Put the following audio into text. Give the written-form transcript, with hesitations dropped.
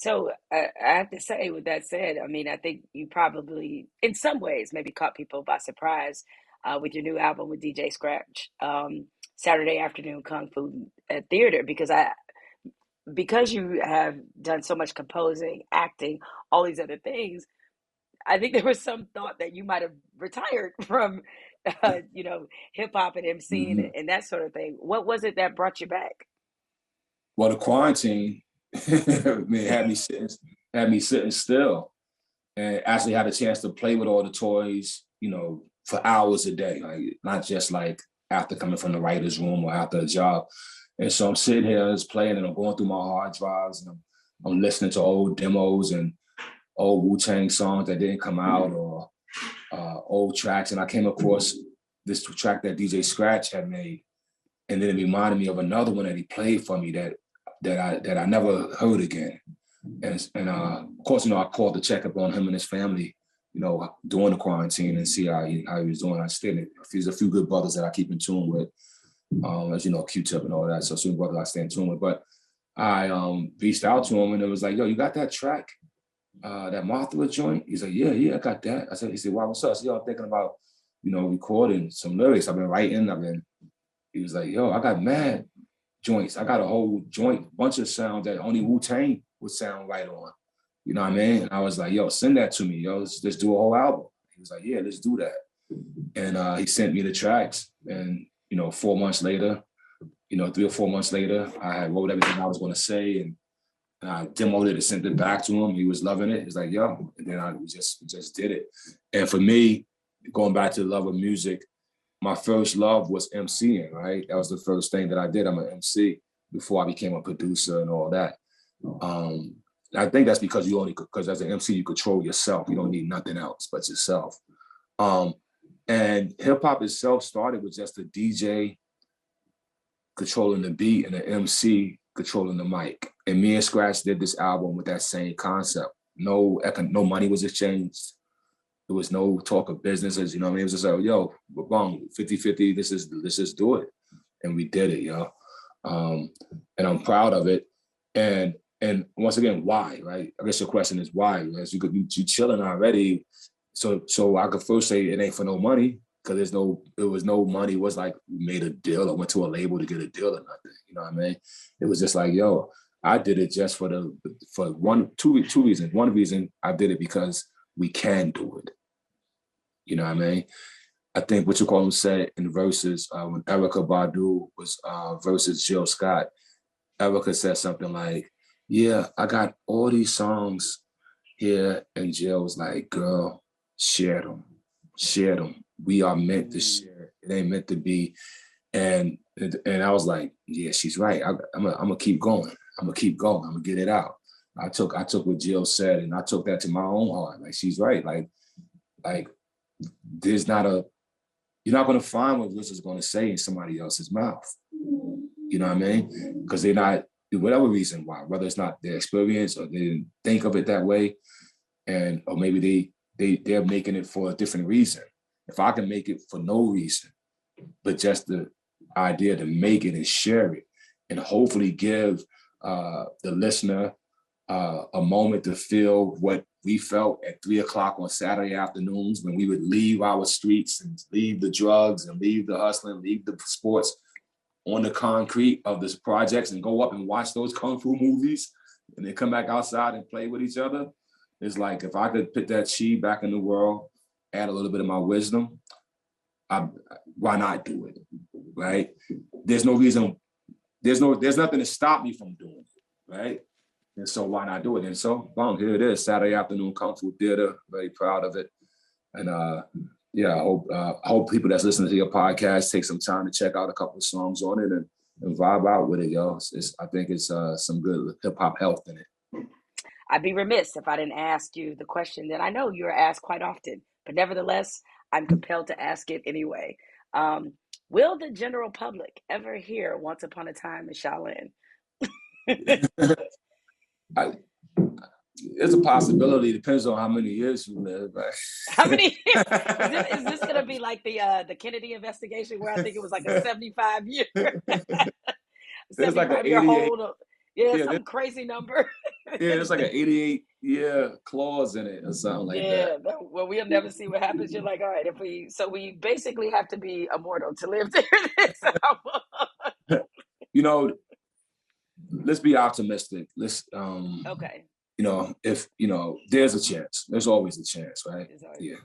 So I have to say, with that said, I mean, I think you probably, in some ways, maybe caught people by surprise with your new album with DJ Scratch, Saturday Afternoon Kung Fu Theater, because you have done so much composing, acting, all these other things. I think there was some thought that you might have retired from, hip hop and MCing Hmm. and that sort of thing. What was it that brought you back? Well, the quarantine man, had me sitting still, and actually had a chance to play with all the toys, for hours a day, like not just like after coming from the writer's room or after a job. And so I'm sitting here just playing, and I'm going through my hard drives, and I'm listening to old demos and old Wu-Tang songs that didn't come out, or old tracks. And I came across this track that DJ Scratch had made, and then it reminded me of another one that he played for me that I never heard again. And of course, I called to check up on him and his family, during the quarantine, and see how he was doing. I still, there's a few good brothers that I keep in tune with, as you know, Q-Tip and all that. So some brothers I stay in tune with. But I reached out to him, and it was like, yo, you got that track, that Mothra joint? He's like, yeah, I got that. He said, why, what's up? I said, yo, I'm thinking about, recording some lyrics. I've been writing. He was like, yo, I got mad joints. I got a whole bunch of sounds that only Wu-Tang would sound right on. You know what I mean? And I was like, yo, send that to me, yo. Let's do a whole album. He was like, yeah, let's do that. And he sent me the tracks. And, 4 months later, 3 or 4 months later, I wrote everything I was going to say, and I demoed it and sent it back to him. He was loving it. He's like, yo. And then we just did it. And for me, going back to the love of music, my first love was MCing, right? That was the first thing that I did. I'm an MC before I became a producer and all that. I think that's because because as an MC, you control yourself. You don't need nothing else but yourself. And hip hop itself started with just a DJ controlling the beat and an MC controlling the mic. And me and Scratch did this album with that same concept. No money was exchanged. There was no talk of businesses, you know what I mean? It was just like, yo, boom, 50-50, let's just do it. And we did it, yo. And I'm proud of it. And once again, why, right? I guess your question is why? As you chilling already. So I could first say it ain't for no money, because it was no money. It was like we made a deal or went to a label to get a deal or nothing. You know what I mean? It was just like, yo, I did it just for two reasons. One reason I did it because we can do it. You know what I mean? I think what you call him said in verses when Erykah Badu was versus Jill Scott. Erykah said something like, yeah, I got all these songs here. And Jill was like, girl, share them. We are meant to share. It ain't meant to be. And I was like, yeah, she's right. I'm gonna keep going. I'm gonna get it out. I took what Jill said, and I took that to my own heart. Like, she's right. Like there's you're not going to find what RZA's going to say in somebody else's mouth. You know what I mean? Because they're not, whatever reason why, whether it's not their experience or they didn't think of it that way, or maybe they're making it for a different reason. If I can make it for no reason, but just the idea to make it and share it, and hopefully give the listener a moment to feel what we felt at 3:00 on Saturday afternoons, when we would leave our streets and leave the drugs and leave the hustling, leave the sports on the concrete of this projects and go up and watch those Kung Fu movies and then come back outside and play with each other. It's like, if I could put that chi back in the world, add a little bit of my wisdom, why not do it, right? There's no reason, there's nothing to stop me from doing it, right? And so why not do it? And so, boom, here it is, Saturday Afternoon Kung Fu Theater. Very proud of it. And I hope people that's listening to your podcast take some time to check out a couple of songs on it and vibe out with it, y'all. I think it's some good hip hop health in it. I'd be remiss if I didn't ask you the question that I know you're asked quite often, but nevertheless, I'm compelled to ask it anyway. Will the general public ever hear Once Upon a Time in Shaolin? It's a possibility. Depends on how many years you live. Right? How many years? Is this going to be like the Kennedy investigation, where I think it was like a 75-year, There's like an 75-year 88. hold? Yeah, Yeah, some crazy number. Yeah, it's like an 88-year clause in it or something like that. Yeah, well, we'll never see what happens. You're like, all right, so we basically have to be immortal to live through this album. You know, let's be optimistic. Let's Okay. you know, if you know, there's a chance. There's always a chance, right? It's always, Yeah.